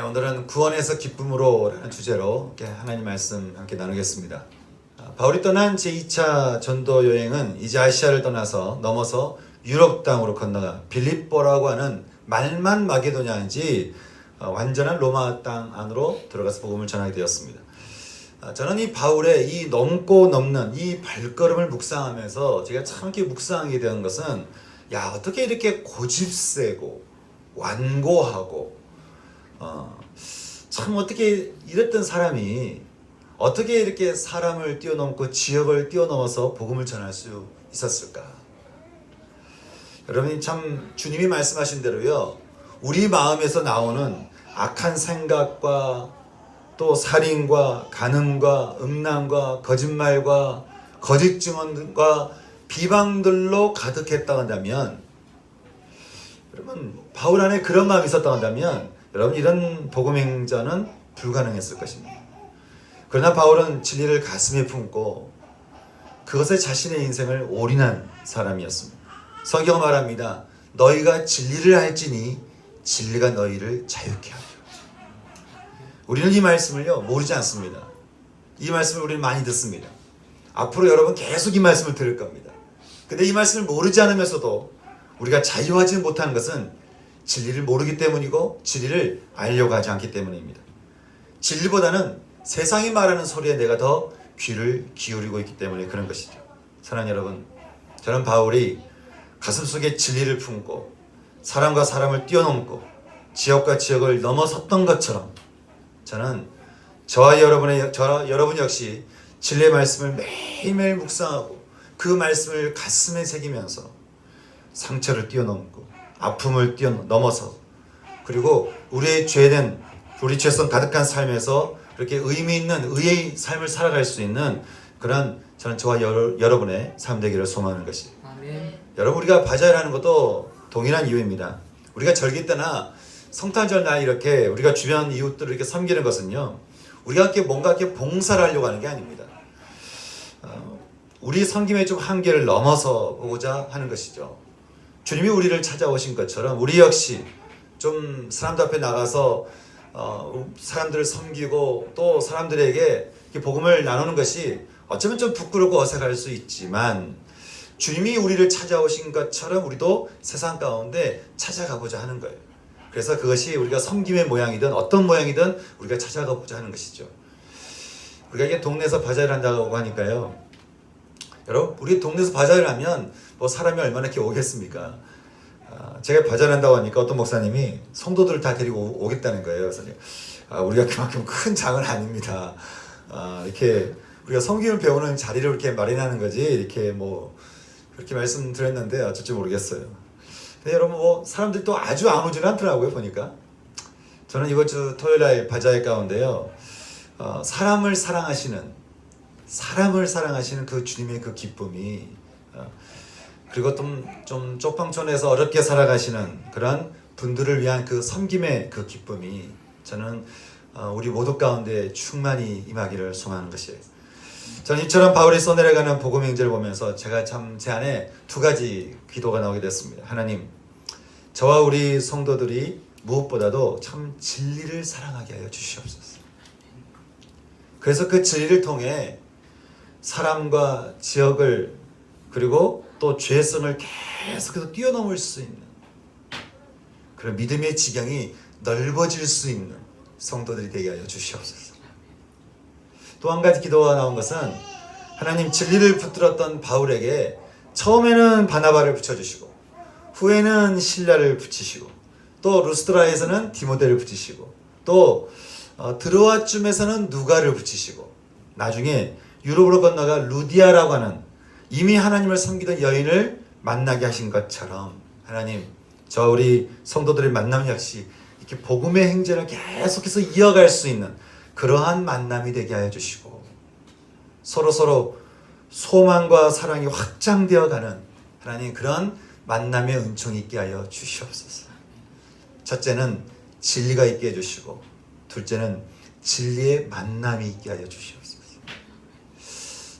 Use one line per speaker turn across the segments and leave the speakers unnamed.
오늘은 구원에서 기쁨으로라는 주제로 하나님 말씀 함께 나누겠습니다. 바울이 떠난 제2차 전도 여행은 이제 아시아를 넘어서 유럽 땅으로 건너가 빌립보라고 하는 말만 마게도냐인지 완전한 로마 땅 안으로 들어가서 복음을 전하게 되었습니다. 저는 이 바울의 이 넘고 넘는 이 발걸음을 묵상하면서 제가 참 이렇게 묵상하게 되는 것은, 어떻게 이렇게 고집세고 완고하고 참 어떻게 이랬던 사람이 어떻게 이렇게 사람을 뛰어넘고 지역을 뛰어넘어서 복음을 전할 수 있었을까? 여러분이 참 주님이 말씀하신 대로요, 우리 마음에서 나오는 악한 생각과 또 살인과 간음과 음란과 거짓말과 거짓 증언과 비방들로 가득했다 한다면, 여러분 바울 안에 그런 마음이 있었다 한다면 여러분 이런 복음 행전은 불가능했을 것입니다. 그러나 바울은 진리를 가슴에 품고 그것에 자신의 인생을 올인한 사람이었습니다. 성경은 말합니다. 너희가 진리를 알지니 진리가 너희를 자유케 하리라. 우리는 이 말씀을요 모르지 않습니다. 이 말씀을 우리는 많이 듣습니다. 앞으로 여러분 계속 이 말씀을 들을 겁니다. 근데 이 말씀을 모르지 않으면서도 우리가 자유하지 못하는 것은 진리를 모르기 때문이고 진리를 알려고 하지 않기 때문입니다. 진리보다는 세상이 말하는 소리에 내가 더 귀를 기울이고 있기 때문에 그런 것이죠. 사랑하는 여러분, 저는 바울이 가슴속에 진리를 품고 사람과 사람을 뛰어넘고 지역과 지역을 넘어섰던 것처럼 저는 여러분 역시 진리의 말씀을 매일매일 묵상하고 그 말씀을 가슴에 새기면서 상처를 뛰어넘고 아픔을 뛰어넘어서 그리고 우리 죄성 가득한 삶에서 그렇게 의미 있는 의의 삶을 살아갈 수 있는 그런 저와 여러분의 삶 되기를 소망하는 것이. 아멘. 여러분 우리가 바자회를 하는 것도 동일한 이유입니다. 우리가 절기 때나 성탄절 날 이렇게 우리가 주변 이웃들을 이렇게 섬기는 것은요, 우리가 뭔가 이렇게 봉사를 하려고 하는 게 아닙니다. 우리 섬김의 좀 한계를 넘어서 보고자 하는 것이죠. 주님이 우리를 찾아오신 것처럼 우리 역시 좀 사람들 앞에 나가서 사람들을 섬기고 또 사람들에게 복음을 나누는 것이 어쩌면 좀 부끄럽고 어색할 수 있지만 주님이 우리를 찾아오신 것처럼 우리도 세상 가운데 찾아가보자 하는 거예요. 그래서 그것이 우리가 섬김의 모양이든 어떤 모양이든 우리가 찾아가보자 하는 것이죠. 우리가 이게 동네에서 바자회를 한다고 하니까요, 여러분 우리 동네에서 바자회를 하면 사람이 얼마나 이렇게 오겠습니까? 제가 바자회를 한다고 하니까 어떤 목사님이 성도들을 다 데리고 오겠다는 거예요. 그래서 우리가 그만큼 큰 장은 아닙니다. 이렇게 우리가 섬김을 배우는 자리를 이렇게 마련하는 거지 이렇게 그렇게 말씀드렸는데 어쩔지 모르겠어요. 근데 여러분 사람들이 또 아주 안 오지는 않더라고요. 보니까 저는 이번 주 토요일날 바자회 가운데요, 사람을 사랑하시는 그 주님의 그 기쁨이, 그리고 좀 쪽방촌에서 어렵게 살아가시는 그런 분들을 위한 그 섬김의 그 기쁨이 저는 우리 모두 가운데 충만히 임하기를 소망하는 것이에요. 저는 이처럼 바울이 써내려가는 복음 행전을 보면서 제가 참 제 안에 두 가지 기도가 나오게 됐습니다. 하나님, 저와 우리 성도들이 무엇보다도 참 진리를 사랑하게 하여 주시옵소서. 그래서 그 진리를 통해 사람과 지역을 그리고 또 죄성을 계속해서 뛰어넘을 수 있는 그런 믿음의 지경이 넓어질 수 있는 성도들이 되게 하여 주시옵소서. 또 한 가지 기도가 나온 것은, 하나님, 진리를 붙들었던 바울에게 처음에는 바나바를 붙여주시고 후에는 실라를 붙이시고 또 루스드라에서는 디모데를 붙이시고 또 드로아쯤에서는 누가를 붙이시고 나중에 유럽으로 건너가 루디아라고 하는 이미 하나님을 섬기던 여인을 만나게 하신 것처럼, 하나님, 저 우리 성도들의 만남 역시 이렇게 복음의 행전을 계속해서 이어갈 수 있는 그러한 만남이 되게 하여 주시고 서로 소망과 사랑이 확장되어가는 하나님 그런 만남의 은총이 있게 하여 주시옵소서. 첫째는 진리가 있게 해주시고 둘째는 진리의 만남이 있게 하여 주시옵소서.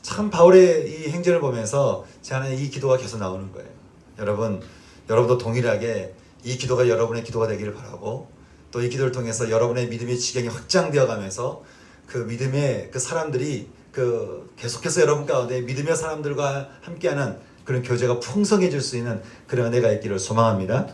참 바울의 이 행전을 보면서 제 안에 이 기도가 계속 나오는 거예요. 여러분도 동일하게 이 기도가 여러분의 기도가 되기를 바라고, 또 이 기도를 통해서 여러분의 믿음의 지경이 확장되어 가면서 그 믿음의 그 사람들이 그 계속해서 여러분 가운데 믿음의 사람들과 함께하는 그런 교제가 풍성해질 수 있는 그런 은혜가 있기를 소망합니다.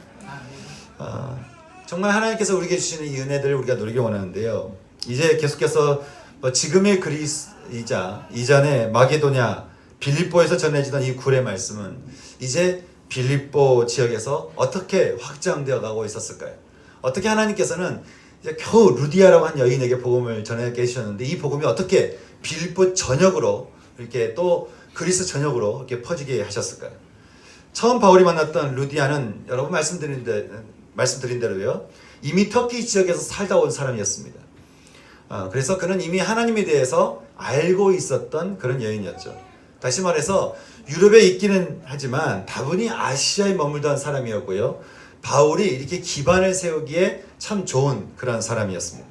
정말 하나님께서 우리에게 주시는 이 은혜들을 우리가 누리기 원하는데요. 이제 계속해서 지금의 그리스이자 이전에 마게도냐 빌립보에서 전해지던 이 구의 말씀은 이제 빌립보 지역에서 어떻게 확장되어 가고 있었을까요? 어떻게 하나님께서는 이제 겨우 루디아라고 한 여인에게 복음을 전해 계셨는데 이 복음이 어떻게 빌립보 전역으로 이렇게 또 그리스 전역으로 이렇게 퍼지게 하셨을까요? 처음 바울이 만났던 루디아는 여러분 말씀드린 대로요. 이미 터키 지역에서 살다 온 사람이었습니다. 그래서 그는 이미 하나님에 대해서 알고 있었던 그런 여인이었죠. 다시 말해서 유럽에 있기는 하지만 다분히 아시아에 머물던 사람이었고요. 바울이 이렇게 기반을 세우기에 참 좋은 그런 사람이었습니다.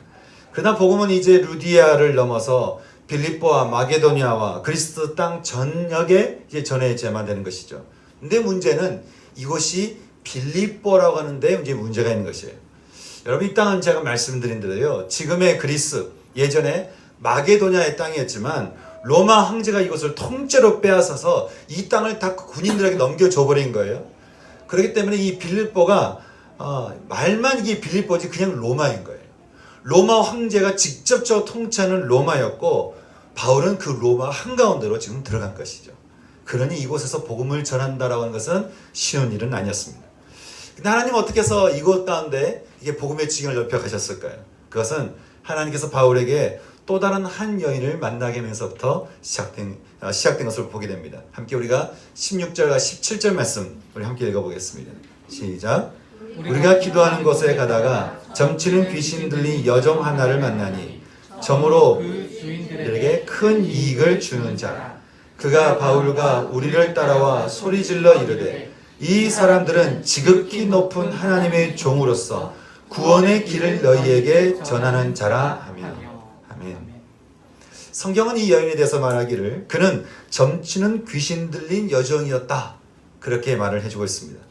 그러나 복음은 이제 루디아를 넘어서 빌립보와 마게도니아와 그리스 땅 전역에 이제 전해져야만 되는 것이죠. 근데 문제는 이곳이 빌립보라고 하는데 이제 문제가 있는 것이에요. 여러분 이 땅은 제가 말씀드린 대로요. 지금의 그리스, 예전에 마게도냐의 땅이었지만 로마 황제가 이것을 통째로 빼앗아서 이 땅을 다 군인들에게 넘겨줘 버린 거예요. 그렇기 때문에 이 빌립보가 말만 이게 빌립보지 그냥 로마인 거예요. 로마 황제가 직접적으로 통치하는 로마였고 바울은 그 로마 한가운데로 지금 들어간 것이죠. 그러니 이곳에서 복음을 전한다라고 하는 것은 쉬운 일은 아니었습니다. 근데 하나님 어떻게 해서 이곳 가운데 이게 복음의 지경을 넓혀 가셨을까요? 그것은 하나님께서 바울에게 또 다른 한 여인을 만나게 하면서부터 시작된 것을 보게 됩니다. 함께 우리가 16절과 17절 말씀 우리 함께 읽어보겠습니다. 시작. 우리가 기도하는 곳에 가다가 점치는 귀신 들린 여종 하나를 만나니 점으로 그들에게 큰 이익을 주는 자. 그가 바울과 우리를 따라와 소리질러 이르되 이 사람들은 지극히 높은 하나님의 종으로서 구원의 길을 너희에게 전하는 자라 하며. 아멘. 성경은 이 여인에 대해서 말하기를 그는 점치는 귀신 들린 여종이었다. 그렇게 말을 해주고 있습니다.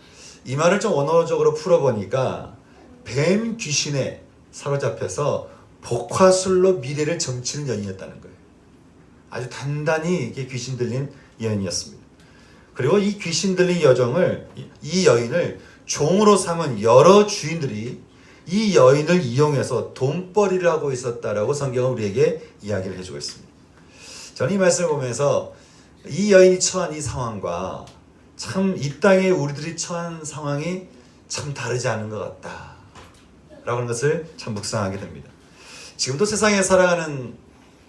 이 말을 좀 언어적으로 풀어보니까 뱀 귀신에 사로잡혀서 복화술로 미래를 점치는 여인이었다는 거예요. 아주 단단히 이게 귀신 들린 여인이었습니다. 그리고 이 귀신 들린 이 여인을 종으로 삼은 여러 주인들이 이 여인을 이용해서 돈벌이를 하고 있었다라고 성경은 우리에게 이야기를 해주고 있습니다. 저는 이 말씀을 보면서 이 여인이 처한 이 상황과 참 이 땅에 우리들이 처한 상황이 참 다르지 않은 것 같다 라고 하는 것을 참 묵상하게 됩니다. 지금도 세상에 살아가는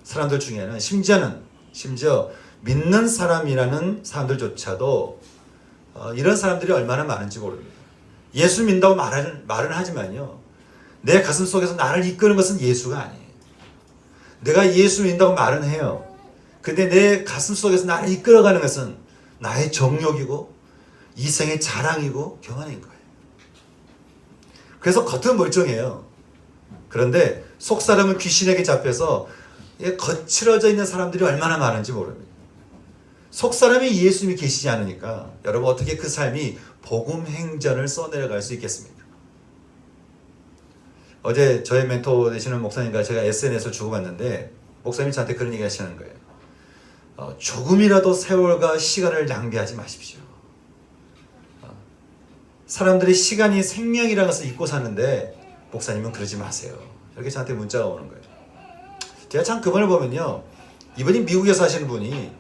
사람들 중에는 심지어 믿는 사람이라는 사람들조차도 이런 사람들이 얼마나 많은지 모릅니다. 예수 믿는다고 말은 하지만요. 내 가슴 속에서 나를 이끄는 것은 예수가 아니에요. 내가 예수 믿는다고 말은 해요. 근데 내 가슴 속에서 나를 이끌어가는 것은 나의 정욕이고 이생의 자랑이고 교만인 거예요. 그래서 겉은 멀쩡해요. 그런데 속사람은 귀신에게 잡혀서 거칠어져 있는 사람들이 얼마나 많은지 모릅니다. 속사람이 예수님이 계시지 않으니까 여러분 어떻게 그 삶이 복음 행전을 써내려갈 수 있겠습니까? 어제 저의 멘토 되시는 목사님과 제가 SNS를 주고받는데 목사님이 저한테 그런 얘기 하시는 거예요. 조금이라도 세월과 시간을 낭비하지 마십시오. 사람들이 시간이 생명이라는 것을 잊고 사는데 목사님은 그러지 마세요. 이렇게 저한테 문자가 오는 거예요. 제가 참 그분을 보면요. 이분이 미국에 사시는 분이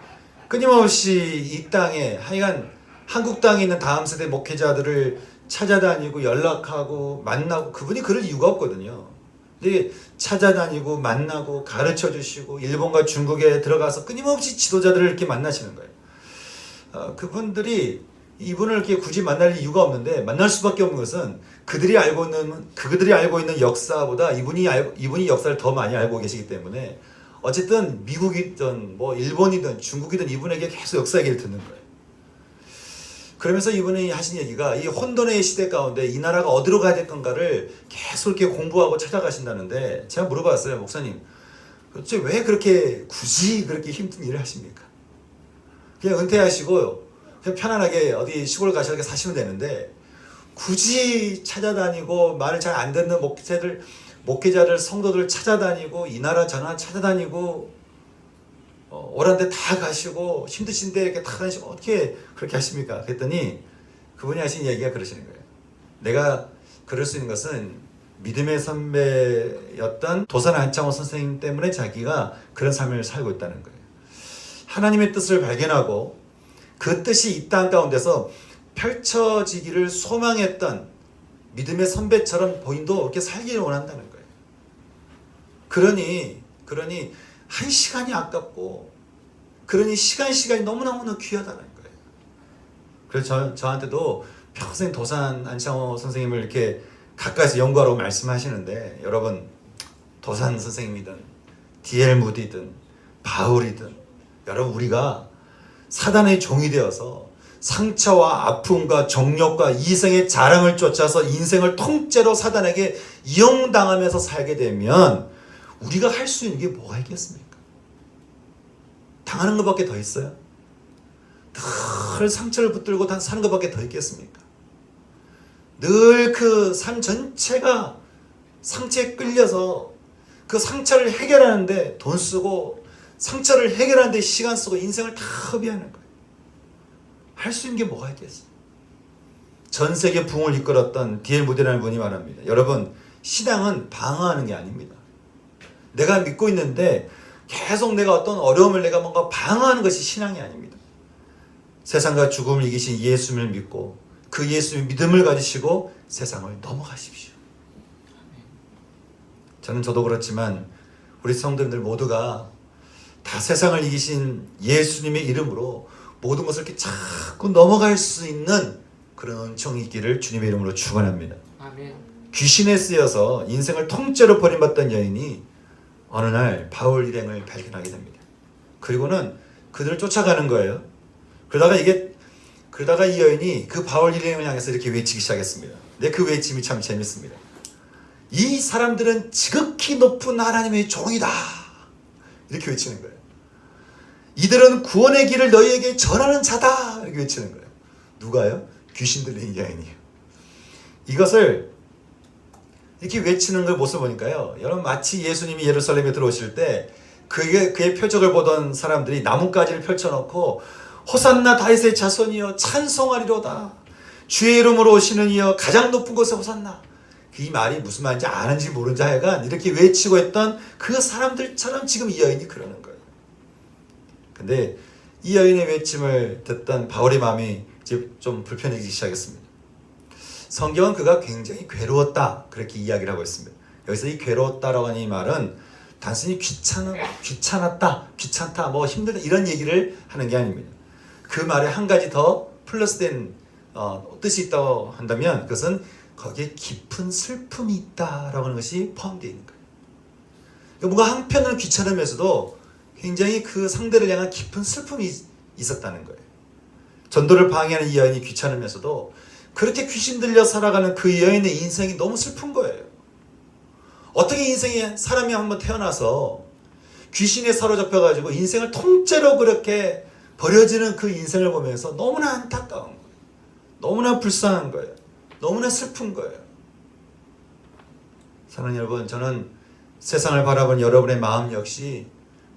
끊임없이 이 땅에 하여간 한국 땅에 있는 다음 세대 목회자들을 찾아다니고 연락하고 만나고 그분이 그럴 이유가 없거든요. 근데 찾아다니고 만나고 가르쳐 주시고 일본과 중국에 들어가서 끊임없이 지도자들을 이렇게 만나시는 거예요. 그분들이 이분을 이렇게 굳이 만날 이유가 없는데 만날 수밖에 없는 것은 그들이 알고 있는 역사보다 이분이 역사를 더 많이 알고 계시기 때문에 어쨌든 미국이든 뭐 일본이든 중국이든 이분에게 계속 역사 얘기를 듣는 거예요. 그러면서 이분이 하신 얘기가 이 혼돈의 시대 가운데 이 나라가 어디로 가야 될 건가를 계속 이렇게 공부하고 찾아가신다는데 제가 물어봤어요. 목사님, 도대체 왜 굳이 그렇게 힘든 일을 하십니까? 그냥 은퇴하시고 그냥 편안하게 어디 시골 가셔서 사시면 되는데 굳이 찾아다니고 말을 잘 안 듣는 목회자들 성도들 찾아다니고 이 나라 저 나라 찾아다니고 오란데 다 가시고 힘드신데 이렇게 다 다니시고 어떻게 그렇게 하십니까? 그랬더니 그분이 하신 얘기가 그러시는 거예요. 내가 그럴 수 있는 것은 믿음의 선배였던 도산 안창호 선생님 때문에 자기가 그런 삶을 살고 있다는 거예요. 하나님의 뜻을 발견하고 그 뜻이 이 땅 가운데서 펼쳐지기를 소망했던 믿음의 선배처럼 본인도 그렇게 살기를 원한다는 거예요. 그러니 한 시간이 아깝고 그러니 시간이 너무너무 귀하다는 거예요. 그래서 저한테도 평생 도산 안창호 선생님을 이렇게 가까이서 연구하라고 말씀하시는데, 여러분 도산 선생님이든 D.L. 무디든 바울이든 여러분 우리가 사단의 종이 되어서 상처와 아픔과 정욕과 이생의 자랑을 쫓아서 인생을 통째로 사단에게 이용당하면서 살게 되면 우리가 할 수 있는 게 뭐가 있겠습니까? 당하는 것밖에 더 있어요? 늘 상처를 붙들고 사는 것밖에 더 있겠습니까? 늘 그 삶 전체가 상처에 끌려서 그 상처를 해결하는데 돈 쓰고 상처를 해결하는데 시간 쓰고 인생을 다 허비하는 거예요. 할 수 있는 게 뭐가 있겠어요? 전 세계 부흥을 이끌었던 D.L. 무디라는 분이 말합니다. 여러분, 신앙은 방어하는 게 아닙니다. 내가 믿고 있는데 계속 내가 어떤 어려움을 내가 뭔가 방어하는 것이 신앙이 아닙니다. 세상과 죽음을 이기신 예수님을 믿고 그 예수의 믿음을 가지시고 세상을 넘어가십시오. 저도 그렇지만 우리 성도님들 모두가 다 세상을 이기신 예수님의 이름으로 모든 것을 이렇게 자꾸 넘어갈 수 있는 그런 은총이 있기를 주님의 이름으로 축원합니다.
아멘.
귀신에 쓰여서 인생을 통째로 버림받던 여인이 어느 날 바울 일행을 발견하게 됩니다. 그리고는 그들을 쫓아가는 거예요. 그러다가 이 여인이 그 바울 일행을 향해서 이렇게 외치기 시작했습니다. 근데 그 외침이 참 재밌습니다. 이 사람들은 지극히 높은 하나님의 종이다. 이렇게 외치는 거예요. 이들은 구원의 길을 너희에게 전하는 자다. 이렇게 외치는 거예요. 누가요? 귀신 들린 여인이에요. 이것을 이렇게 외치는 걸 모습을 보니까요, 여러분 마치 예수님이 예루살렘에 들어오실 때 그의 표적을 보던 사람들이 나뭇가지를 펼쳐놓고 호산나 다윗의 자손이여 찬송하리로다, 주의 이름으로 오시는 이여 가장 높은 곳에 호산나. 이 말이 무슨 말인지 아는지 모르는지 하여간 이렇게 외치고 했던 그 사람들처럼 지금 이 여인이 그러는 거예요. 근데 이 여인의 외침을 듣던 바울의 마음이 이제 좀 불편해지기 시작했습니다. 성경은 그가 굉장히 괴로웠다 그렇게 이야기를 하고 있습니다. 여기서 이 괴로웠다라고 하는 이 말은 단순히 귀찮았다, 귀찮다, 뭐 힘들다 이런 얘기를 하는 게 아닙니다. 그 말에 한 가지 더 플러스된 뜻이 있다고 한다면 그것은 거기에 깊은 슬픔이 있다라고 하는 것이 포함되어 있는 거예요. 뭔가 한편으로는 귀찮으면서도 굉장히 그 상대를 향한 깊은 슬픔이 있었다는 거예요. 전도를 방해하는 이 여인이 귀찮으면서도 그렇게 귀신 들려 살아가는 그 여인의 인생이 너무 슬픈 거예요. 어떻게 인생에 사람이 한번 태어나서 귀신에 사로잡혀가지고 인생을 통째로 그렇게 버려지는 그 인생을 보면서 너무나 안타까운 거예요. 너무나 불쌍한 거예요. 너무나 슬픈 거예요. 사랑하는 여러분, 저는 세상을 바라보는 여러분의 마음 역시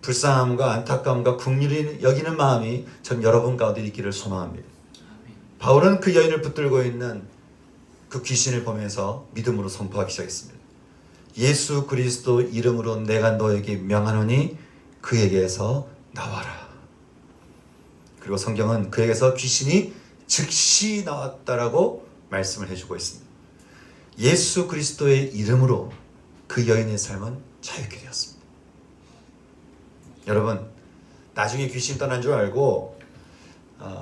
불쌍함과 안타까움과 긍휼히 여기는 마음이 전 여러분 가운데 있기를 소망합니다. 바울은 그 여인을 붙들고 있는 그 귀신을 보면서 믿음으로 선포하기 시작했습니다. 예수 그리스도 이름으로 내가 너에게 명하노니 그에게서 나와라. 그리고 성경은 그에게서 귀신이 즉시 나왔다라고 말씀을 해주고 있습니다. 예수 그리스도의 이름으로 그 여인의 삶은 자유케 되었습니다. 여러분, 나중에 귀신 떠난 줄 알고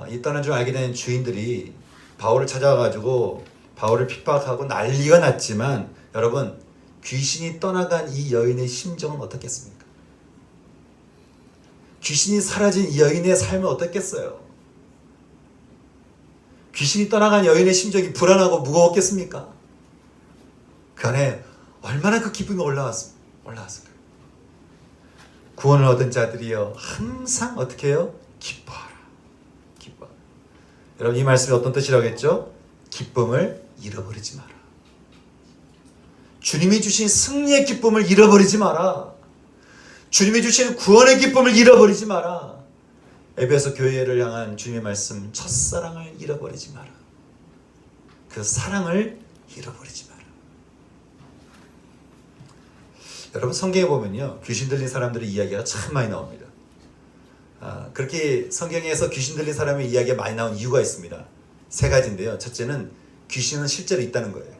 이 떠난 줄 알게 된 주인들이 바울을 찾아가지고 바울을 핍박하고 난리가 났지만, 여러분 귀신이 떠나간 이 여인의 심정은 어떻겠습니까? 귀신이 사라진 이 여인의 삶은 어떻겠어요? 귀신이 떠나간 여인의 심정이 불안하고 무거웠겠습니까? 그 안에 얼마나 그 기쁨이 올라왔을까요? 구원을 얻은 자들이여 항상 어떻게 해요? 기뻐하라. 기뻐하라. 여러분, 이 말씀이 어떤 뜻이라고 했죠? 기쁨을 잃어버리지 마라. 주님이 주신 승리의 기쁨을 잃어버리지 마라. 주님이 주신 구원의 기쁨을 잃어버리지 마라. 에베소 교회를 향한 주님의 말씀, 첫사랑을 잃어버리지 마라. 그 사랑을 잃어버리지 마라. 여러분, 성경에 보면요, 귀신 들린 사람들의 이야기가 참 많이 나옵니다. 그렇게 성경에서 귀신 들린 사람의 이야기가 많이 나온 이유가 있습니다. 세 가지인데요. 첫째는 귀신은 실제로 있다는 거예요.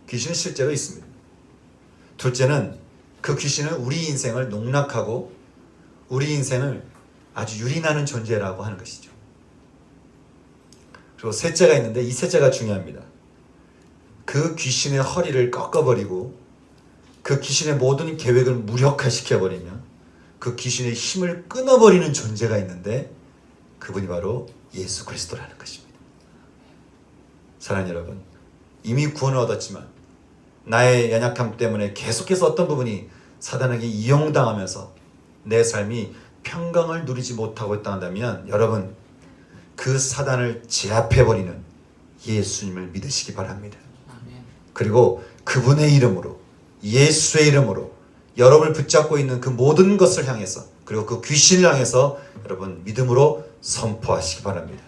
귀신은 실제로 있습니다. 둘째는 그 귀신은 우리 인생을 농락하고 우리 인생을 아주 유린하는 존재라고 하는 것이죠. 그리고 셋째가 있는데 이 셋째가 중요합니다. 그 귀신의 허리를 꺾어버리고 그 귀신의 모든 계획을 무력화시켜버리며 그 귀신의 힘을 끊어버리는 존재가 있는데 그분이 바로 예수 그리스도라는 것입니다. 사랑하는 여러분, 이미 구원을 얻었지만 나의 연약함 때문에 계속해서 어떤 부분이 사단에게 이용당하면서 내 삶이 평강을 누리지 못하고 있다면 여러분, 그 사단을 제압해버리는 예수님을 믿으시기 바랍니다. 그리고 그분의 이름으로, 예수의 이름으로 여러분을 붙잡고 있는 그 모든 것을 향해서, 그리고 그 귀신을 향해서 여러분 믿음으로 선포하시기 바랍니다.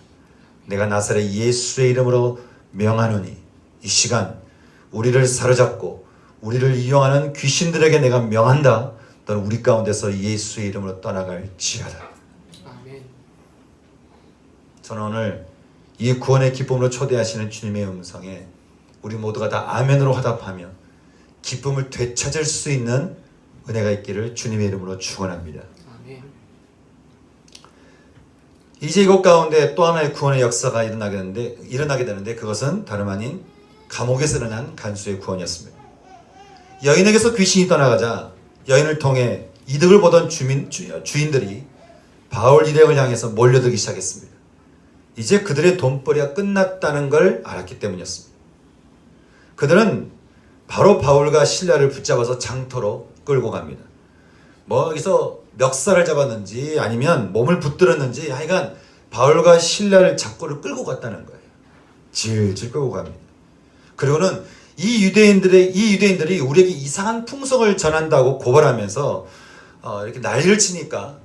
내가 나사렛 예수의 이름으로 명하노니 이 시간 우리를 사로잡고 우리를 이용하는 귀신들에게 내가 명한다. 너는 우리 가운데서 예수의 이름으로 떠나갈지어다.
아멘.
저는 오늘 이 구원의 기쁨으로 초대하시는 주님의 음성에 우리 모두가 다 아멘으로 화답하며 기쁨을 되찾을 수 있는 은혜가 있기를 주님의 이름으로 축원합니다.
아멘.
이제 이곳 가운데 또 하나의 구원의 역사가 일어나게 되는데 그것은 다름 아닌 감옥에서 일어난 간수의 구원이었습니다. 여인에게서 귀신이 떠나가자 여인을 통해 이득을 보던 주인들이 바울 일행을 향해서 몰려들기 시작했습니다. 이제 그들의 돈벌이가 끝났다는 걸 알았기 때문이었습니다. 그들은 바로 바울과 실라를 붙잡아서 장터로 끌고 갑니다. 여기서 멱살을 잡았는지 아니면 몸을 붙들었는지 하여간 바울과 실라를 잡고를 끌고 갔다는 거예요. 질질 끌고 갑니다. 그리고는 이 유대인들이 우리에게 이상한 풍속을 전한다고 고발하면서 이렇게 난리를 치니까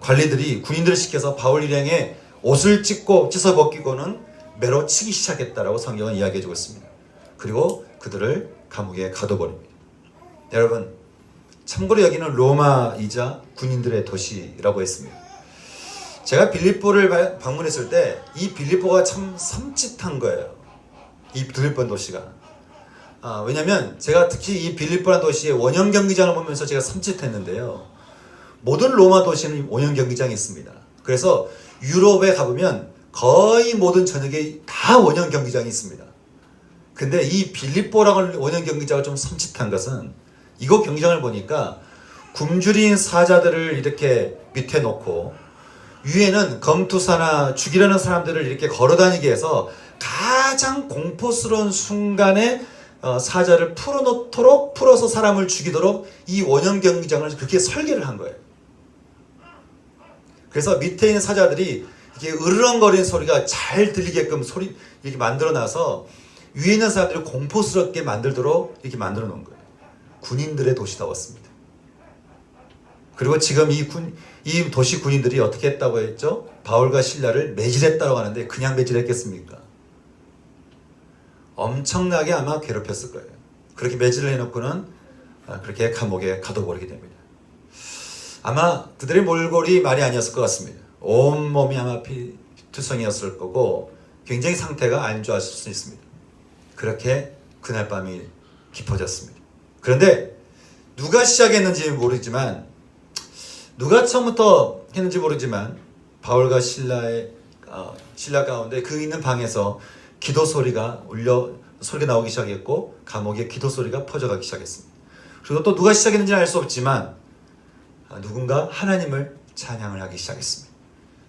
관리들이 군인들을 시켜서 바울 일행의 옷을 찢어 벗기고는 매로 치기 시작했다라고 성경은 이야기해주고 있습니다. 그리고 그들을 감옥에 가둬버립니다. 여러분, 참고로 여기는 로마이자 군인들의 도시라고 했습니다. 제가 빌립보를 방문했을 때 이 빌립보가 참 섬찟한 거예요. 이 빌립보 도시가. 왜냐면 제가 특히 이 빌립보라는 도시의 원형 경기장을 보면서 제가 섬찟했는데요. 모든 로마 도시는 원형 경기장이 있습니다. 그래서 유럽에 가보면 거의 모든 전역에 다 원형 경기장이 있습니다. 근데 이 빌립보라는 원형 경기장을 좀 섬찟한 것은 이곳 경기장을 보니까 굶주린 사자들을 이렇게 밑에 놓고 위에는 검투사나 죽이려는 사람들을 이렇게 걸어다니게 해서 가장 공포스러운 순간에 사자를 풀어서 사람을 죽이도록 이 원형 경기장을 그렇게 설계를 한 거예요. 그래서 밑에 있는 사자들이 이렇게 으르렁거리는 소리가 잘 들리게끔 이렇게 만들어놔서 위에 있는 사람들을 공포스럽게 만들도록 이렇게 만들어 놓은 거예요. 군인들의 도시다웠습니다. 그리고 지금 이 도시 군인들이 어떻게 했다고 했죠? 바울과 실라를 매질했다고 하는데 그냥 매질했겠습니까? 엄청나게 아마 괴롭혔을 거예요. 그렇게 매질을 해놓고는 그렇게 감옥에 가둬버리게 됩니다. 아마 그들의 몰골이 말이 아니었을 것 같습니다. 온몸이 아마 피투성이었을 거고 굉장히 상태가 안 좋았을 수 있습니다. 그렇게 그날 밤이 깊어졌습니다. 그런데 누가 시작했는지 모르지만 누가 처음부터 했는지 모르지만 바울과 신라 가운데 그 있는 방에서 기도 소리가 나오기 시작했고 감옥에 기도 소리가 퍼져가기 시작했습니다. 그리고 또 누가 시작했는지는 알 수 없지만 누군가 하나님을 찬양을 하기 시작했습니다.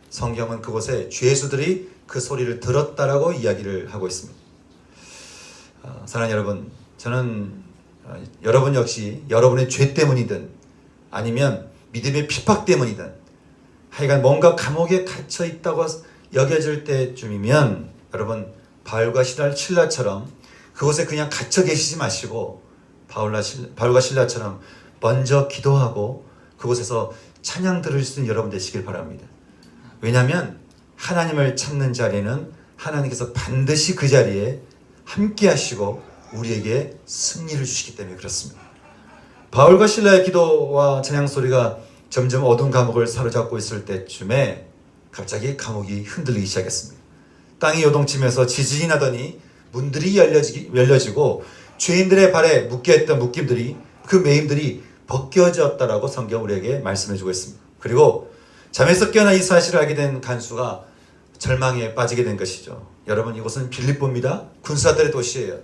성경은 그곳에 죄수들이 그 소리를 들었다라고 이야기를 하고 있습니다. 사랑하는 여러분, 저는 여러분 역시 여러분의 죄 때문이든 아니면 믿음의 핍박 때문이든 하여간 뭔가 감옥에 갇혀 있다고 여겨질 때쯤이면 여러분 바울과 신라처럼 그곳에 그냥 갇혀 계시지 마시고 바울과 신라처럼 먼저 기도하고 그곳에서 찬양 들을 수 있는 여러분 되시길 바랍니다. 왜냐하면 하나님을 찾는 자리는 하나님께서 반드시 그 자리에 함께 하시고 우리에게 승리를 주시기 때문에 그렇습니다. 바울과 신라의 기도와 찬양 소리가 점점 어두운 감옥을 사로잡고 있을 때쯤에 갑자기 감옥이 흔들리기 시작했습니다. 땅이 요동치면서 지진이 나더니 문들이 열려지고 죄인들의 발에 묶여있던 묶임들이 그 매임들이 벗겨졌다라고 성경 우리에게 말씀해주고 있습니다. 그리고 잠에서 깨어나 이 사실을 알게 된 간수가 절망에 빠지게 된 것이죠. 여러분 이곳은 빌립보입니다. 군사들의 도시예요.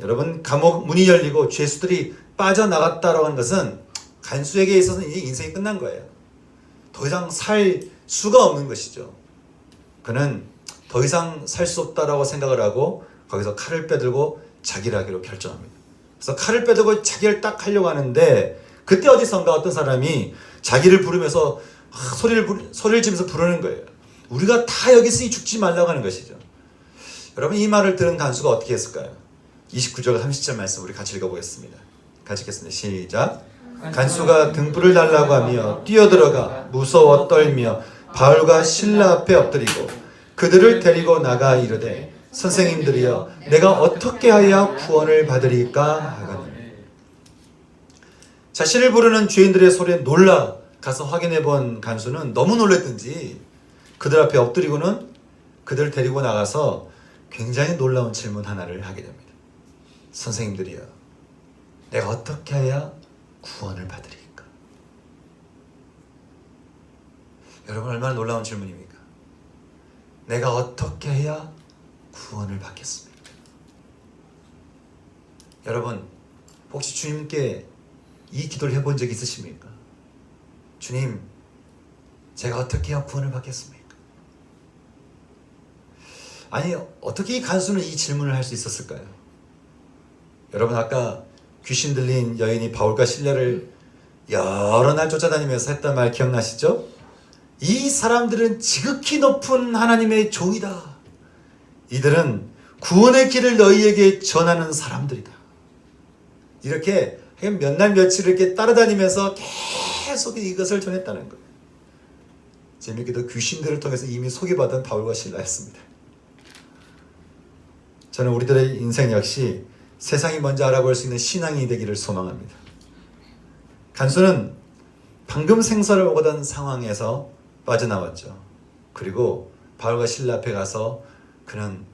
여러분 감옥 문이 열리고 죄수들이 빠져나갔다라고 하는 것은 간수에게 있어서는 이제 인생이 끝난 거예요. 더 이상 살 수가 없는 것이죠. 그는 더 이상 살 수 없다라고 생각을 하고 거기서 칼을 빼들고 자기를 하기로 결정합니다. 그래서 칼을 빼들고 자기를 딱 하려고 하는데 그때 어디선가 어떤 사람이 자기를 부르면서 소리를 지면서 부르는 거예요. 우리가 다 여기 있으니 죽지 말라고 하는 것이죠. 여러분 이 말을 들은 간수가 어떻게 했을까요? 29절 30절 말씀 우리 같이 읽어보겠습니다. 같이 읽겠습니다. 시작. 간수가 등불을 달라고 하며 뛰어들어가 무서워 떨며 바울과 신라 앞에 엎드리고 그들을 데리고 나가 이르되 선생님들이여 내가 어떻게 하여야 구원을 받으리까 하거니. 자신을 부르는 죄인들의 소리에 놀라 가서 확인해 본 간수는 너무 놀랐든지 그들 앞에 엎드리고는 그들을 데리고 나가서 굉장히 놀라운 질문 하나를 하게 됩니다. 선생님들이여 내가 어떻게 해야 구원을 받으리까? 여러분 얼마나 놀라운 질문입니까? 내가 어떻게 해야 구원을 받겠습니까? 여러분 혹시 주님께 이 기도를 해본 적 있으십니까? 주님 제가 어떻게 해야 구원을 받겠습니까? 아니 어떻게 이 간수는 이 질문을 할 수 있었을까요? 여러분 아까 귀신 들린 여인이 바울과 신라를 여러 날 쫓아다니면서 했던 말 기억나시죠? 이 사람들은 지극히 높은 하나님의 종이다. 이들은 구원의 길을 너희에게 전하는 사람들이다. 이렇게 몇 날 며칠 이렇게 따라다니면서 계속 이것을 전했다는 거예요. 재미있게도 귀신들을 통해서 이미 소개받은 바울과 신라였습니다. 저는 우리들의 인생 역시 세상이 먼저 알아볼 수 있는 신앙이 되기를 소망합니다. 간수는 방금 생사를 오고던 상황에서 빠져나왔죠. 그리고 바울과 신라 앞에 가서 그는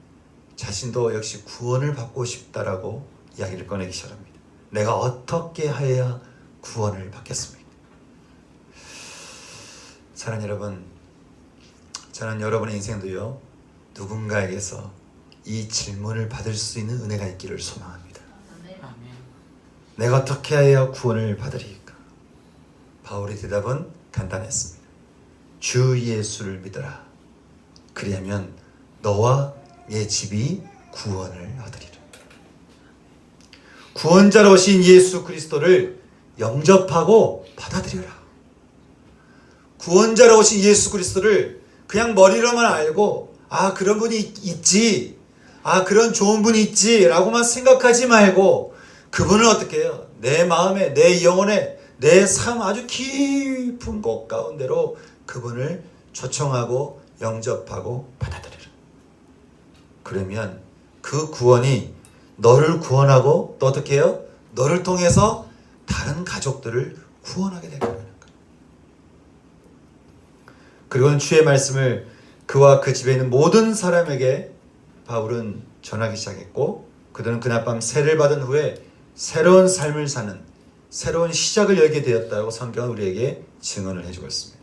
자신도 역시 구원을 받고 싶다라고 이야기를 꺼내기 시작합니다. 내가 어떻게 해야 구원을 받겠습니까? 사랑하는 여러분, 저는 여러분의 인생도요 누군가에게서 이 질문을 받을 수 있는 은혜가 있기를 소망합니다. 내가 어떻게 해야 구원을 받으리까? 바울의 대답은 간단했습니다. 주 예수를 믿어라. 그리하면 너와 내 집이 구원을 얻으리라. 구원자로 오신 예수 그리스도를 영접하고 받아들여라. 구원자로 오신 예수 그리스도를 그냥 머리로만 알고 그런 분이 있지, 그런 좋은 분이 있지 라고만 생각하지 말고 그분을 어떻게 해요? 내 마음에, 내 영혼에, 내 삶 아주 깊은 곳 가운데로 그분을 초청하고 영접하고 받아들여라. 그러면 그 구원이 너를 구원하고 또 어떻게 해요? 너를 통해서 다른 가족들을 구원하게 될 거라는 거예요. 그리고는 주의 말씀을 그와 그 집에 있는 모든 사람에게 바울은 전하기 시작했고 그들은 그날 밤 세를 받은 후에 새로운 삶을 사는 새로운 시작을 열게 되었다고 성경은 우리에게 증언을 해주고 있습니다.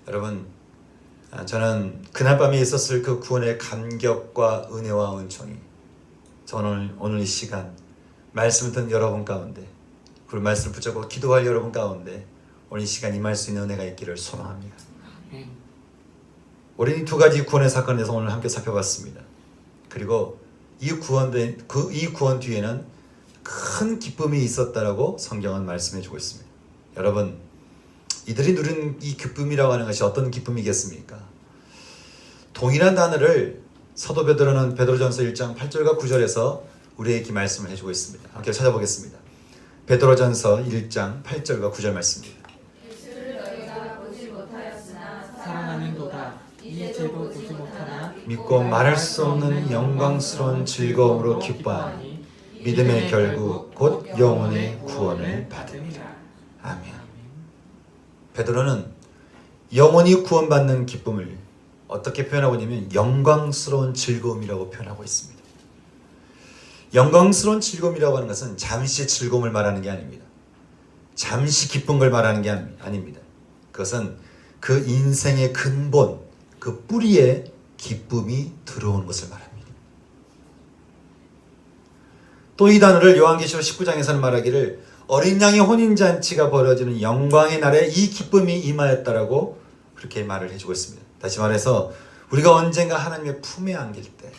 여러분 저는 그날 밤에 있었을 그 구원의 감격과 은혜와 은총이 저는 오늘 이 시간 말씀을 듣는 여러분 가운데 그리고 말씀을 붙잡고 기도할 여러분 가운데 오늘 이 시간 임할 수 있는 은혜가 있기를 소망합니다. 우리는 두 가지 구원의 사건에 대해서 오늘 함께 살펴봤습니다. 그리고 이 구원 뒤에는 큰 기쁨이 있었다라고 성경은 말씀해주고 있습니다. 여러분 이들이 누린 이 기쁨이라고 하는 것이 어떤 기쁨이겠습니까? 동일한 단어를 사도 베드로는 베드로전서 1장 8절과 9절에서 우리에게 말씀을 해주고 있습니다. 함께 찾아보겠습니다. 베드로전서 1장 8절과 9절 말씀입니다.
예수를 너희가 보지 못하였으나
사랑하는도다. 이제도 보지 못하나
믿고 말할 수 없는 영광스러운 즐거움으로 기뻐하니 믿음의 결국 곧 영혼의 구원을 받으리라. 아멘. 베드로는 영혼이 구원받는 기쁨을 어떻게 표현하고 있냐면 영광스러운 즐거움이라고 표현하고 있습니다. 영광스러운 즐거움이라고 하는 것은 잠시 즐거움을 말하는 게 아닙니다. 잠시 기쁜 걸 말하는 게 아닙니다. 그것은 그 인생의 근본, 그 뿌리에 기쁨이 들어오는 것을 말합니다. 또 이 단어를 요한계시록 19장에서는 말하기를 어린 양의 혼인잔치가 벌어지는 영광의 날에 이 기쁨이 임하였다라고 그렇게 말을 해주고 있습니다. 다시 말해서 우리가 언젠가 하나님의 품에 안길 때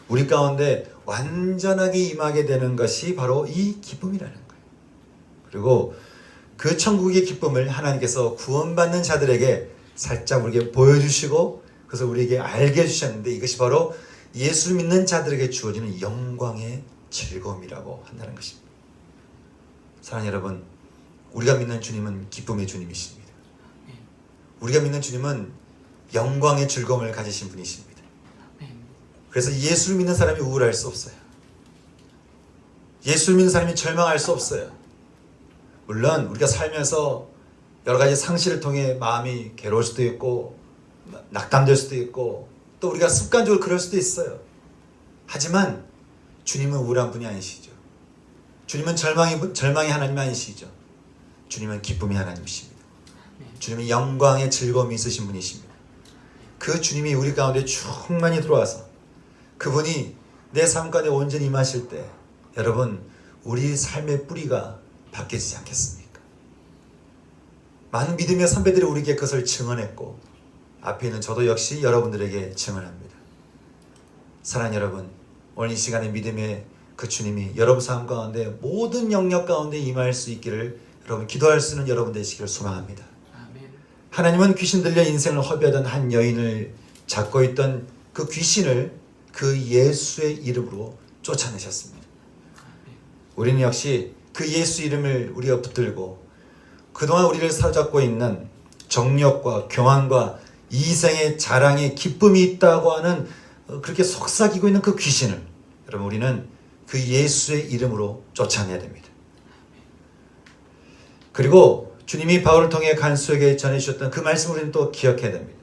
우리 가운데 완전하게 임하게 되는 것이 바로 이 기쁨이라는 거예요. 그리고 그 천국의 기쁨을 하나님께서 구원받는 자들에게 살짝 우리에게 보여주시고 그래서 우리에게 알게 해주셨는데 이것이 바로 예수 믿는 자들에게 주어지는 영광의 즐거움이라고 한다는 것입니다. 사랑하는 여러분, 우리가 믿는 주님은 기쁨의 주님이십니다. 우리가 믿는 주님은 영광의 즐거움을 가지신 분이십니다. 그래서 예수를 믿는 사람이 우울할 수 없어요. 예수를 믿는 사람이 절망할 수 없어요. 물론 우리가 살면서 여러 가지 상실을 통해 마음이 괴로울 수도 있고 낙담될 수도 있고 또 우리가 습관적으로 그럴 수도 있어요. 하지만 주님은 우울한 분이 아니시죠. 주님은 절망의 하나님 아니시죠. 주님은 기쁨의 하나님이십니다. 주님은 영광의 즐거움이 있으신 분이십니다. 그 주님이 우리 가운데 충만히 들어와서 그분이 내 삶 가운데 온전히 임하실 때 여러분 우리 삶의 뿌리가 바뀌지 않겠습니까? 많은 믿음의 선배들이 우리에게 그것을 증언했고 앞에 있는 저도 역시 여러분들에게 증언합니다. 사랑하는 여러분, 오늘 이 시간에 믿음의 그 주님이 여러분 삶 가운데 모든 영역 가운데 임할 수 있기를 여러분 기도할 수 있는 여러분 되시기를 소망합니다. 하나님은 귀신 들려 인생을 허비하던 한 여인을 잡고 있던 그 귀신을 그 예수의 이름으로 쫓아내셨습니다. 우리는 역시 그 예수 이름을 우리가 붙들고 그동안 우리를 사로잡고 있는 정욕과 교만과 이생의 자랑에 기쁨이 있다고 하는 그렇게 속삭이고 있는 그 귀신을 여러분 우리는 그 예수의 이름으로 쫓아내야 됩니다. 그리고 주님이 바울을 통해 간수에게 전해주셨던 그 말씀을 우리는 또 기억해야 됩니다.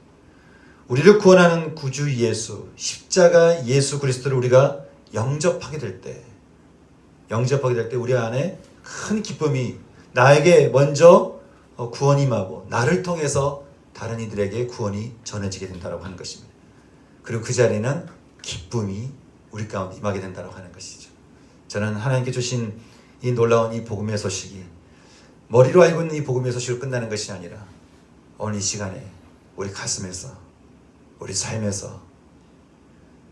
우리를 구원하는 구주 예수, 십자가 예수 그리스도를 우리가 영접하게 될 때 우리 안에 큰 기쁨이 나에게 먼저 구원이 임하고 나를 통해서 다른 이들에게 구원이 전해지게 된다고 하는 것입니다. 그리고 그 자리에는 기쁨이 우리 가운데 임하게 된다고 하는 것이죠. 저는 하나님께 주신 이 놀라운 이 복음의 소식이 머리로 알고 있는 이 복음의 소식으로 끝나는 것이 아니라 오늘 이 시간에 우리 가슴에서 우리 삶에서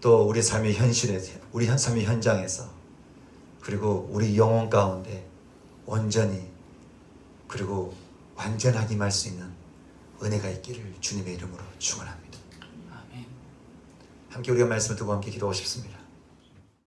또 우리 삶의 현실에서 우리 삶의 현장에서 그리고 우리 영혼 가운데 온전히 그리고 완전하게 임할 수 있는 은혜가 있기를 주님의 이름으로 축원합니다. 함께 우리가 말씀을 듣고 함께 기도하고 싶습니다.